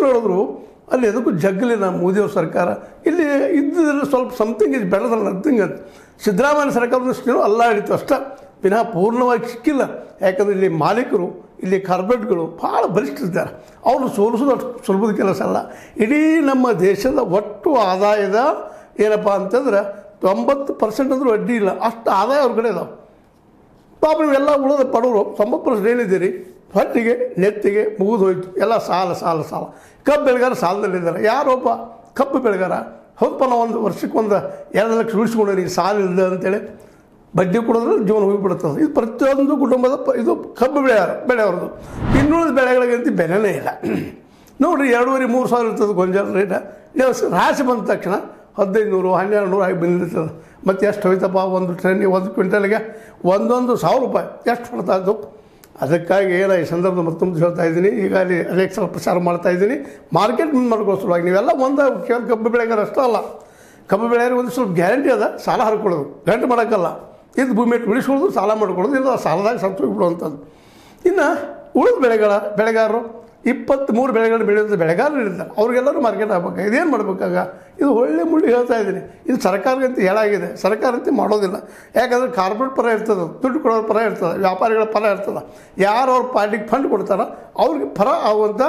ನೋಡಿದ್ರು ಅಲ್ಲಿ ಎದಕ್ಕೂ ಜಗ್ಗಲಿಲ್ಲ ಮೋದಿಯವ್ರ ಸರ್ಕಾರ. ಇಲ್ಲಿ ಇದ್ದಿದ್ರೆ ಸ್ವಲ್ಪ something is better than nothing ಅಂತ. ಸಿದ್ದರಾಮಯ್ಯ ಸರ್ಕಾರದಷ್ಟು ಅಲ್ಲ ಹಿಡಿತು ಅಷ್ಟೇ, ವಿನಃ ಪೂರ್ಣವಾಗಿ ಸಿಕ್ಕಿಲ್ಲ. ಯಾಕಂದರೆ ಇಲ್ಲಿ ಮಾಲೀಕರು, ಇಲ್ಲಿ ಕಾರ್ಪೊರೇಟ್ಗಳು ಭಾಳ ಬಲಿಷ್ಠರಿದ್ದಾರೆ. ಅವರು ಸೋಲಿಸೋದು ಅಷ್ಟು ಸುಲಭದ ಕೆಲಸ ಅಲ್ಲ. ಇಡೀ ನಮ್ಮ ದೇಶದ ಒಟ್ಟು ಆದಾಯದ ಏನಪ್ಪ ಅಂತಂದ್ರೆ 90% ಅಂದರೂ ಅಡ್ಡಿ ಇಲ್ಲ, ಅಷ್ಟು ಆದಾಯ ಅವ್ರ ಕಡೆ ಇದಾವೆ. ಪಾಪ ನೀವೆಲ್ಲ ಉಳಿದ ಬಡವರು 90% ಏನಿದ್ದೀರಿ, ಹೊಟ್ಟಿಗೆ ನೆತ್ತಿಗೆ ಮುಗಿದು ಹೋಯ್ತು. ಎಲ್ಲ ಸಾಲ ಸಾಲ ಸಾಲ. ಕಬ್ಬು ಬೆಳೆಗಾರ ಸಾಲದಲ್ಲಿದ್ದಾರೆ. ಯಾರೊಬ್ಬ ಕಬ್ಬು ಬೆಳೆಗಾರ ಹೌದಪ್ಪ ನಾವು ಒಂದು ವರ್ಷಕ್ಕೆ 2 ಲಕ್ಷ ಉಳಿಸ್ಕೊಂಡ್ರಿ ಸಾಲ ಇಲ್ಲದೆ ಅಂತೇಳಿ ಬಡ್ಡಿ ಕೊಡೋದ್ರೆ ಜೀವನ ಹೋಗಿಬಿಡುತ್ತದೆ. ಇದು ಪ್ರತಿಯೊಂದು ಕುಟುಂಬದ ಇದು ಕಬ್ಬು ಬೆಳೆಯವ್ರದ್ದು. ಇನ್ನುಳಿದ ಬೆಳೆಗಳಿಗಂತೂ ಬೆಲೆನೇ ಇಲ್ಲ. ನೋಡಿರಿ 2,500-3 ಸಾವಿರ ಇರ್ತದೆ ಗೊಂಜಾಳ ರೇಟ. ನೀವು ರಾಶಿ ಬಂದ ತಕ್ಷಣ 1,500 1,200 ಆಗಿ ಬಂದಿರ್ತದೆ. ಮತ್ತು ಎಷ್ಟು ಹೋಯ್ತಪ್ಪ ಒಂದು ಟ್ರೆನ್ನಿಗೆ, ಒಂದು ಕ್ವಿಂಟಲ್ಗೆ 1,100 ರೂಪಾಯಿ ಎಷ್ಟು ಕೊಡ್ತಾ ಇದ್ದು. ಅದಕ್ಕಾಗಿ ಏನೋ ಈ ಸಂದರ್ಭದ ಮತ್ತೊಂದು ಹೇಳ್ತಾ ಇದ್ದೀನಿ. ಈಗ ಅಲ್ಲಿ ಅನೇಕ ಸಲ ಪ್ರಚಾರ ಮಾಡ್ತಾಯಿದ್ದೀನಿ. ಮಾರ್ಕೆಟ್ ಮುಂದೆ ಮಾಡ್ಕೊಳ್ಳೋ ಸಲುವಾಗಿ ನೀವೆಲ್ಲ ಒಂದು ಕೇವಲ ಕಬ್ಬು ಬೆಳೆಗಾರ ಅಷ್ಟೇ ಅಲ್ಲ, ಕಬ್ಬು ಬೆಳೆಯೋರಿಗೆ ಒಂದು ಸ್ವಲ್ಪ ಗ್ಯಾರಂಟಿ ಅದ, ಸಾಲ ಹರ್ಕೊಳ್ಳೋದು ಗಂಟು ಮಾಡೋಕ್ಕಲ್ಲ. ಇದು ಭೂಮಿ ಇಟ್ಟು ಉಳಿಸ್ಕೊಳ್ಳೋದು, ಸಾಲ ಮಾಡ್ಕೊಳ್ಳೋದು, ಇಲ್ಲ ಸಾಲದಾಗ ಸತ್ತು ಹೋಗಿಬಿಡುವಂಥದ್ದು. ಇನ್ನು ಉಳಿದ ಬೆಳೆಗಾರರು 23 ಬೆಳೆಗಳು ಬೆಳೆಯೋದು ಬೆಳೆಗಾರರು ಇರ್ತಾರೆ. ಅವ್ರಿಗೆಲ್ಲರೂ ಮಾರ್ಕೆಟ್ ಆಗ್ಬೇಕು. ಇದೇನು ಮಾಡ್ಬೇಕಾಗ? ಇದು ಒಳ್ಳೆ ಮುಳ್ಳಿ ಹೇಳ್ತಾ ಇದ್ದೀನಿ. ಇದು ಸರ್ಕಾರಕ್ಕಂತ ಹೇಳಾಗಿದೆ, ಸರ್ಕಾರಂತೆ ಮಾಡೋದಿಲ್ಲ. ಯಾಕಂದರೆ ಕಾರ್ಪೊರೇಟ್ ಪರ ಇರ್ತದೆ, ದುಡ್ಡು ಕೊಡೋರ ಪರ ಇರ್ತದೆ, ವ್ಯಾಪಾರಿಗಳ ಪರ ಇರ್ತದೆ. ಯಾರು ಅವ್ರ ಪಾರ್ಟಿಗೆ ಫಂಡ್ ಕೊಡ್ತಾರೋ ಅವ್ರಿಗೆ ಪರ ಆಗುವಂಥ